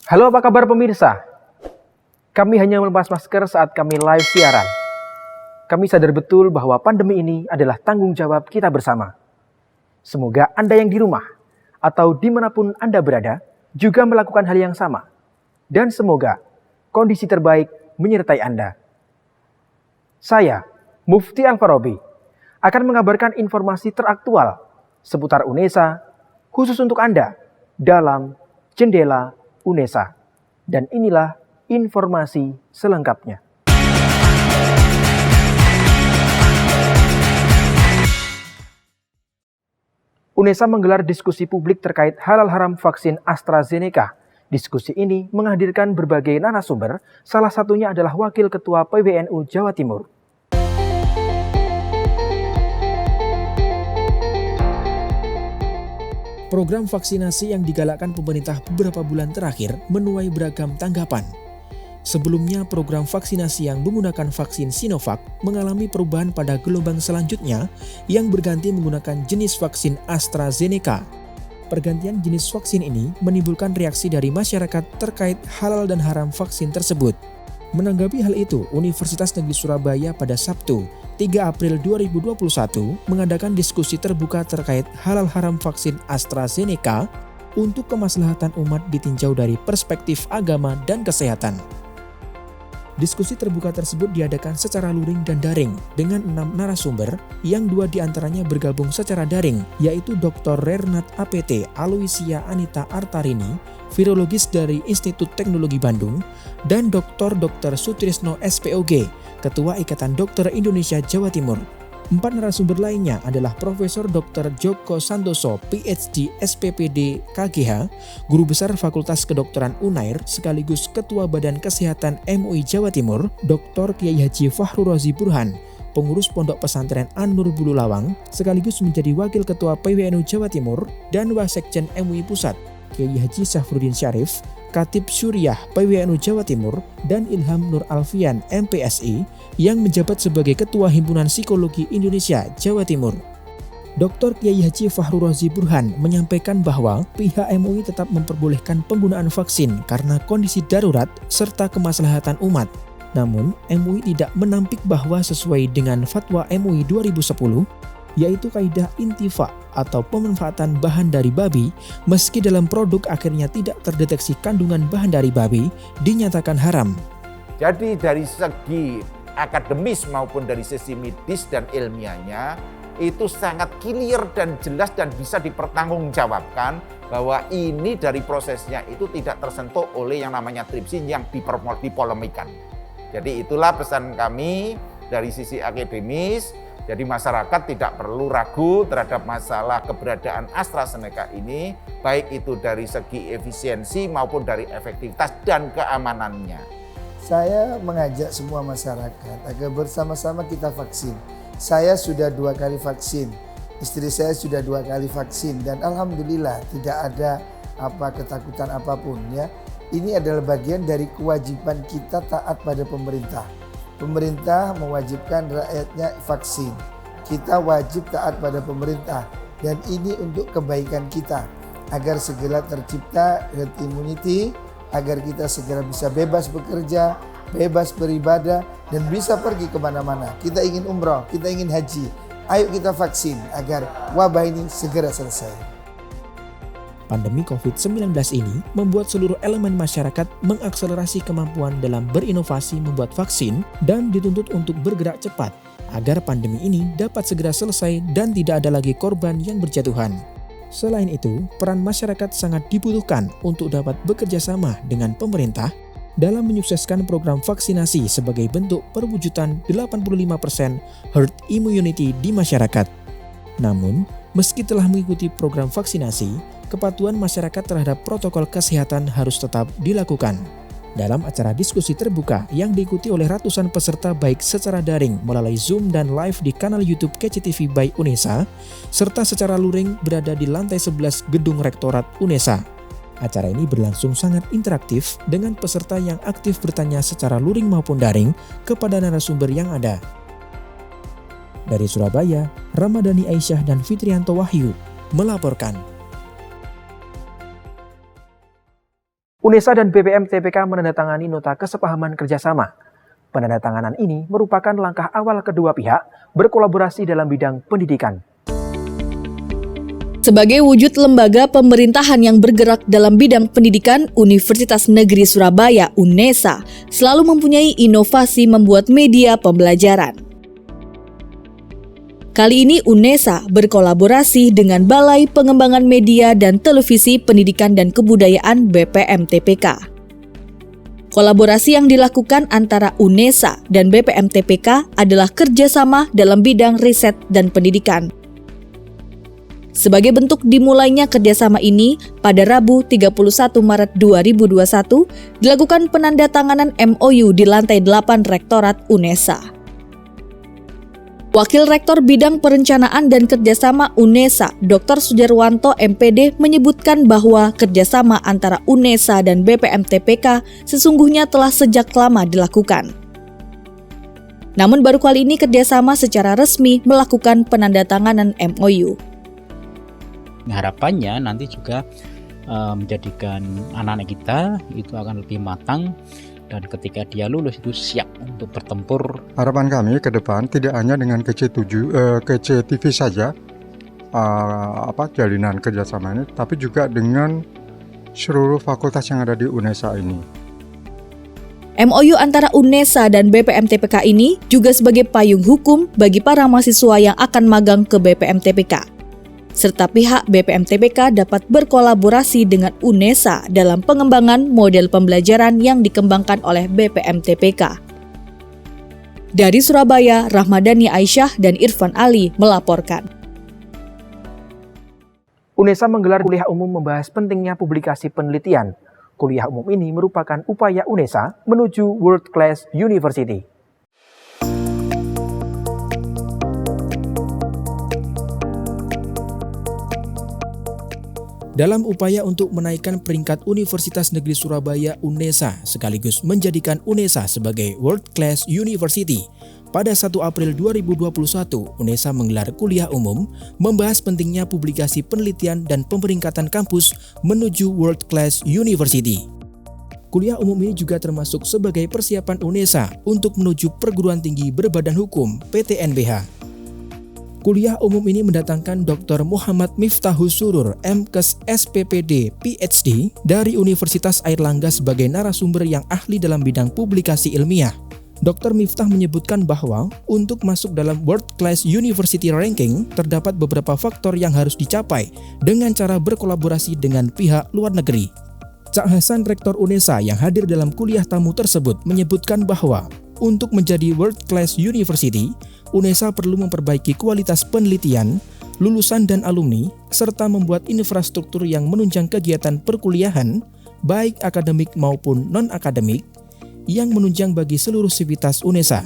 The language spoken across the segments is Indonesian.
Halo, apa kabar pemirsa? Kami hanya melepas masker saat kami live siaran. Kami sadar betul bahwa pandemi ini adalah tanggung jawab kita bersama. Semoga Anda yang di rumah atau dimanapun Anda berada juga melakukan hal yang sama. Dan semoga kondisi terbaik menyertai Anda. Saya, Mufti Al-Farabi, akan mengabarkan informasi teraktual seputar UNESA khusus untuk Anda dalam Jendela UNESA. Dan inilah informasi selengkapnya. UNESA menggelar diskusi publik terkait halal haram vaksin AstraZeneca. Diskusi ini menghadirkan berbagai narasumber, salah satunya adalah Wakil Ketua PWNU Jawa Timur. Program vaksinasi yang digalakkan pemerintah beberapa bulan terakhir menuai beragam tanggapan. Sebelumnya, program vaksinasi yang menggunakan vaksin Sinovac mengalami perubahan pada gelombang selanjutnya yang berganti menggunakan jenis vaksin AstraZeneca. Pergantian jenis vaksin ini menimbulkan reaksi dari masyarakat terkait halal dan haram vaksin tersebut. Menanggapi hal itu, Universitas Negeri Surabaya pada Sabtu, 3 April 2021 mengadakan diskusi terbuka terkait halal haram vaksin AstraZeneca untuk kemaslahatan umat ditinjau dari perspektif agama dan kesehatan. Diskusi terbuka tersebut diadakan secara luring dan daring dengan 6 narasumber yang 2 diantaranya bergabung secara daring, yaitu Dr. Rernat APT Aloysia Anita Artarini, virologis dari Institut Teknologi Bandung, dan Dr. Sutrisno SPOG, Ketua Ikatan Dokter Indonesia Jawa Timur. 4 narasumber lainnya adalah Profesor Dr. Joko Santoso, PhD SPPD KGH, Guru Besar Fakultas Kedokteran UNAIR sekaligus Ketua Badan Kesehatan MUI Jawa Timur, Dr. Kiai Haji Fahru Razi Burhan, Pengurus Pondok Pesantren An-Nur Bulu Lawang, sekaligus menjadi Wakil Ketua PWNU Jawa Timur dan Wasekjen MUI Pusat, Kiai Haji Syafruddin Syarif, Khatib Syuriah PWNU Jawa Timur, dan Ilham Nur Alfian MPSI yang menjabat sebagai Ketua Himpunan Psikologi Indonesia Jawa Timur. Dr. Kiai Haji Fahru Razi Burhan menyampaikan bahwa pihak MUI tetap memperbolehkan penggunaan vaksin karena kondisi darurat serta kemaslahatan umat. Namun, MUI tidak menampik bahwa sesuai dengan Fatwa MUI 2010, yaitu kaidah intifa atau pemanfaatan bahan dari babi, meski dalam produk akhirnya tidak terdeteksi kandungan bahan dari babi, dinyatakan haram. Jadi dari segi akademis maupun dari sisi medis dan ilmiahnya, itu sangat clear dan jelas dan bisa dipertanggungjawabkan bahwa ini dari prosesnya itu tidak tersentuh oleh yang namanya tripsin yang dipolemikan. Jadi itulah pesan kami dari sisi akademis. Jadi masyarakat tidak perlu ragu terhadap masalah keberadaan AstraZeneca ini, baik itu dari segi efisiensi maupun dari efektivitas dan keamanannya. Saya mengajak semua masyarakat agar bersama-sama kita vaksin. Saya sudah 2 kali vaksin, istri saya sudah 2 kali vaksin, dan alhamdulillah tidak ada ketakutan apapun ya. Ini adalah bagian dari kewajiban kita taat pada pemerintah. Pemerintah mewajibkan rakyatnya vaksin. Kita wajib taat pada pemerintah, dan ini untuk kebaikan kita agar segera tercipta herd immunity, agar kita segera bisa bebas bekerja, bebas beribadah, dan bisa pergi kemana-mana. Kita ingin umroh, kita ingin haji. Ayo kita vaksin agar wabah ini segera selesai. Pandemi COVID-19 ini membuat seluruh elemen masyarakat mengakselerasi kemampuan dalam berinovasi membuat vaksin dan dituntut untuk bergerak cepat agar pandemi ini dapat segera selesai dan tidak ada lagi korban yang berjatuhan. Selain itu, peran masyarakat sangat dibutuhkan untuk dapat bekerja sama dengan pemerintah dalam menyukseskan program vaksinasi sebagai bentuk perwujudan 85% herd immunity di masyarakat. Namun, meski telah mengikuti program vaksinasi, kepatuhan masyarakat terhadap protokol kesehatan harus tetap dilakukan. Dalam acara diskusi terbuka yang diikuti oleh ratusan peserta baik secara daring melalui Zoom dan live di kanal YouTube KCTV by UNESA, serta secara luring berada di lantai 11 Gedung Rektorat UNESA. Acara ini berlangsung sangat interaktif dengan peserta yang aktif bertanya secara luring maupun daring kepada narasumber yang ada. Dari Surabaya, Ramadhani Aisyah dan Fitrianto Wahyu melaporkan. UNESA dan BPM TPK menandatangani nota kesepahaman kerjasama. Penandatanganan ini merupakan langkah awal kedua pihak berkolaborasi dalam bidang pendidikan. Sebagai wujud lembaga pemerintahan yang bergerak dalam bidang pendidikan, Universitas Negeri Surabaya (UNESA) selalu mempunyai inovasi membuat media pembelajaran. Kali ini UNESA berkolaborasi dengan Balai Pengembangan Media dan Televisi Pendidikan dan Kebudayaan BPM TPK. Kolaborasi yang dilakukan antara UNESA dan BPM TPK adalah kerjasama dalam bidang riset dan pendidikan. Sebagai bentuk dimulainya kerjasama ini, pada Rabu 31 Maret 2021 dilakukan penandatanganan MOU di lantai 8 Rektorat UNESA. Wakil Rektor Bidang Perencanaan dan Kerjasama UNESA, Dr. Sujarwanto MPD, menyebutkan bahwa kerjasama antara UNESA dan BPM TPK sesungguhnya telah sejak lama dilakukan. Namun baru kali ini kerjasama secara resmi melakukan penandatanganan MOU. Harapannya nanti juga menjadikan anak-anak kita itu akan lebih matang dan ketika dia lulus itu siap untuk bertempur. Harapan kami ke depan tidak hanya dengan KCTV saja jalinan kerjasama ini, tapi juga dengan seluruh fakultas yang ada di UNESA ini. MOU antara UNESA dan BPM TPK ini juga sebagai payung hukum bagi para mahasiswa yang akan magang ke BPM TPK. Serta pihak BPM TPK dapat berkolaborasi dengan UNESA dalam pengembangan model pembelajaran yang dikembangkan oleh BPM TPK. Dari Surabaya, Rahmadani Aisyah dan Irfan Ali melaporkan. UNESA menggelar kuliah umum membahas pentingnya publikasi penelitian. Kuliah umum ini merupakan upaya UNESA menuju World Class University. Dalam upaya untuk menaikkan peringkat Universitas Negeri Surabaya UNESA sekaligus menjadikan UNESA sebagai World Class University, pada 1 April 2021 UNESA menggelar kuliah umum membahas pentingnya publikasi penelitian dan pemeringkatan kampus menuju World Class University. Kuliah umum ini juga termasuk sebagai persiapan UNESA untuk menuju perguruan tinggi berbadan hukum PTNBH. Kuliah umum ini mendatangkan Dr. Muhammad Miftahus Surur, MKes SPPD, PhD dari Universitas Airlangga sebagai narasumber yang ahli dalam bidang publikasi ilmiah. Dr. Miftah menyebutkan bahwa untuk masuk dalam World Class University Ranking terdapat beberapa faktor yang harus dicapai dengan cara berkolaborasi dengan pihak luar negeri. Cak Hasan, Rektor UNESA yang hadir dalam kuliah tamu tersebut menyebutkan bahwa untuk menjadi World Class University, UNESA perlu memperbaiki kualitas penelitian, lulusan dan alumni, serta membuat infrastruktur yang menunjang kegiatan perkuliahan, baik akademik maupun non-akademik, yang menunjang bagi seluruh sivitas UNESA.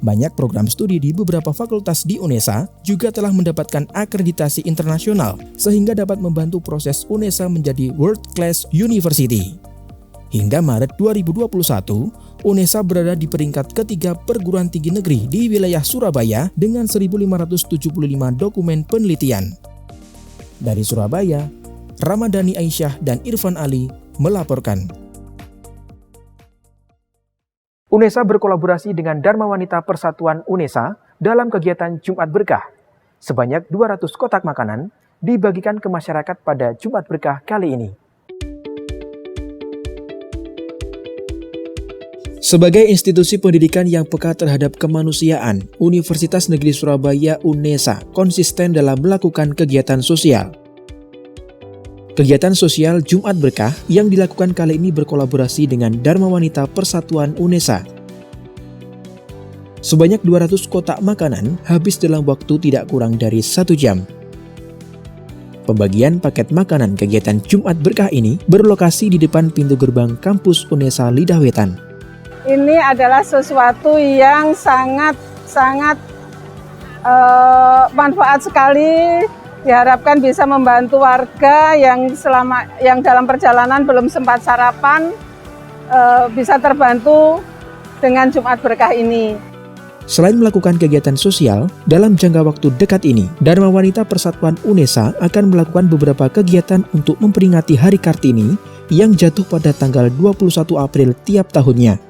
Banyak program studi di beberapa fakultas di UNESA juga telah mendapatkan akreditasi internasional, sehingga dapat membantu proses UNESA menjadi World Class University. Hingga Maret 2021, UNESA berada di peringkat ketiga perguruan tinggi negeri di wilayah Surabaya dengan 1.575 dokumen penelitian. Dari Surabaya, Ramadhani Aisyah dan Irfan Ali melaporkan. UNESA berkolaborasi dengan Dharma Wanita Persatuan UNESA dalam kegiatan Jumat Berkah. Sebanyak 200 kotak makanan dibagikan ke masyarakat pada Jumat Berkah kali ini. Sebagai institusi pendidikan yang peka terhadap kemanusiaan, Universitas Negeri Surabaya UNESA konsisten dalam melakukan kegiatan sosial. Kegiatan sosial Jumat Berkah yang dilakukan kali ini berkolaborasi dengan Dharma Wanita Persatuan UNESA. Sebanyak 200 kotak makanan habis dalam waktu tidak kurang dari 1 jam. Pembagian paket makanan kegiatan Jumat Berkah ini berlokasi di depan pintu gerbang kampus UNESA Lidah Wetan. Ini adalah sesuatu yang sangat manfaat sekali. Diharapkan bisa membantu warga yang dalam perjalanan belum sempat sarapan, bisa terbantu dengan Jumat Berkah ini. Selain melakukan kegiatan sosial, dalam jangka waktu dekat ini, Dharma Wanita Persatuan UNESA akan melakukan beberapa kegiatan untuk memperingati Hari Kartini yang jatuh pada tanggal 21 April tiap tahunnya.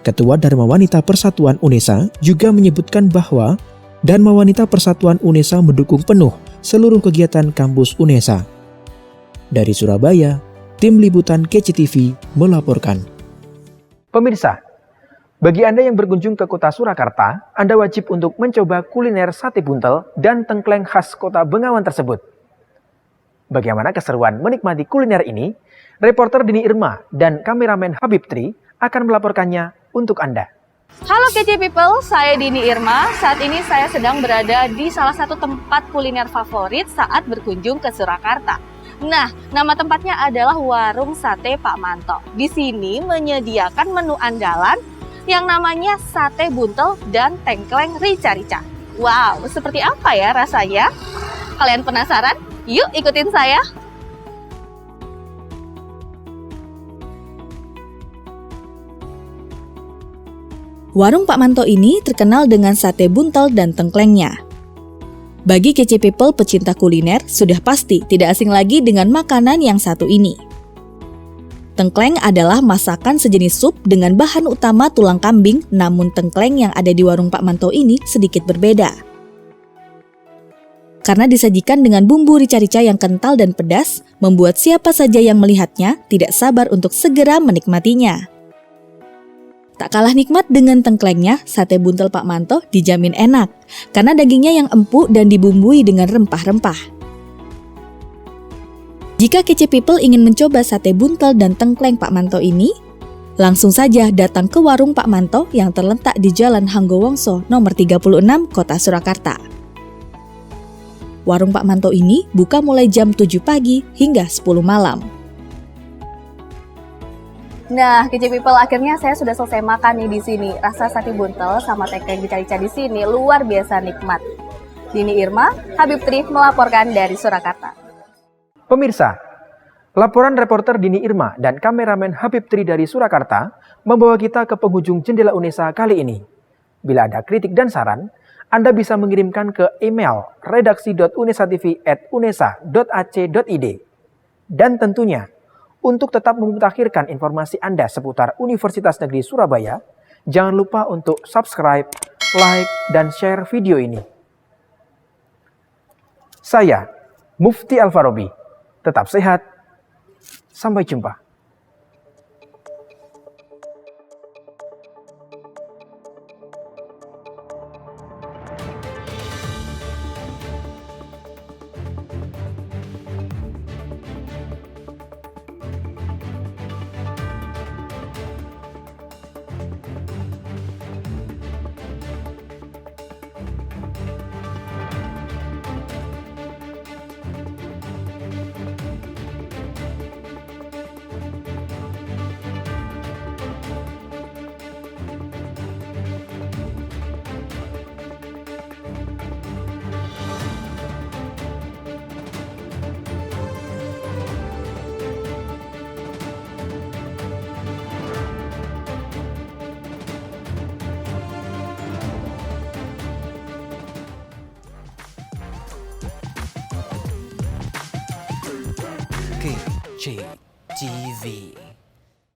Ketua Dharma Wanita Persatuan UNESA juga menyebutkan bahwa Dharma Wanita Persatuan UNESA mendukung penuh seluruh kegiatan kampus UNESA. Dari Surabaya, tim liputan KCTV melaporkan. Pemirsa, bagi Anda yang berkunjung ke kota Surakarta, Anda wajib untuk mencoba kuliner sate buntel dan tengkleng khas kota Bengawan tersebut. Bagaimana keseruan menikmati kuliner ini? Reporter Dini Irma dan kameramen Habib Tri akan melaporkannya untuk Anda. Halo KC People, saya Dini Irma. Saat ini saya sedang berada di salah satu tempat kuliner favorit saat berkunjung ke Surakarta. Nah, nama tempatnya adalah Warung Sate Pak Manto. Di sini menyediakan menu andalan yang namanya sate buntel dan tengkleng rica-rica. Wow, seperti apa ya rasanya? Kalian penasaran? Yuk ikutin saya. Warung Pak Manto ini terkenal dengan sate buntel dan tengklengnya. Bagi KC People pecinta kuliner, sudah pasti tidak asing lagi dengan makanan yang satu ini. Tengkleng adalah masakan sejenis sup dengan bahan utama tulang kambing, namun tengkleng yang ada di warung Pak Manto ini sedikit berbeda. Karena disajikan dengan bumbu rica-rica yang kental dan pedas, membuat siapa saja yang melihatnya tidak sabar untuk segera menikmatinya. Tak kalah nikmat dengan tengklengnya, sate buntel Pak Manto dijamin enak, karena dagingnya yang empuk dan dibumbui dengan rempah-rempah. Jika KC People ingin mencoba sate buntel dan tengkleng Pak Manto ini, langsung saja datang ke warung Pak Manto yang terletak di Jalan Hanggowongso nomor 36, Kota Surakarta. Warung Pak Manto ini buka mulai jam 7 pagi hingga 10 malam. Nah, KC People, akhirnya saya sudah selesai makan nih di sini. Rasa sate buntel sama tengkleng rica-rica di sini luar biasa nikmat. Dini Irma, Habib Tri melaporkan dari Surakarta. Pemirsa, laporan reporter Dini Irma dan kameramen Habib Tri dari Surakarta membawa kita ke penghujung Jendela UNESA kali ini. Bila ada kritik dan saran, Anda bisa mengirimkan ke email redaksi.unesatv@unesa.ac.id. Dan tentunya, untuk tetap memutakhirkan informasi Anda seputar Universitas Negeri Surabaya, jangan lupa untuk subscribe, like, dan share video ini. Saya, Mufti Al-Farabi. Tetap sehat. Sampai jumpa. KCTV.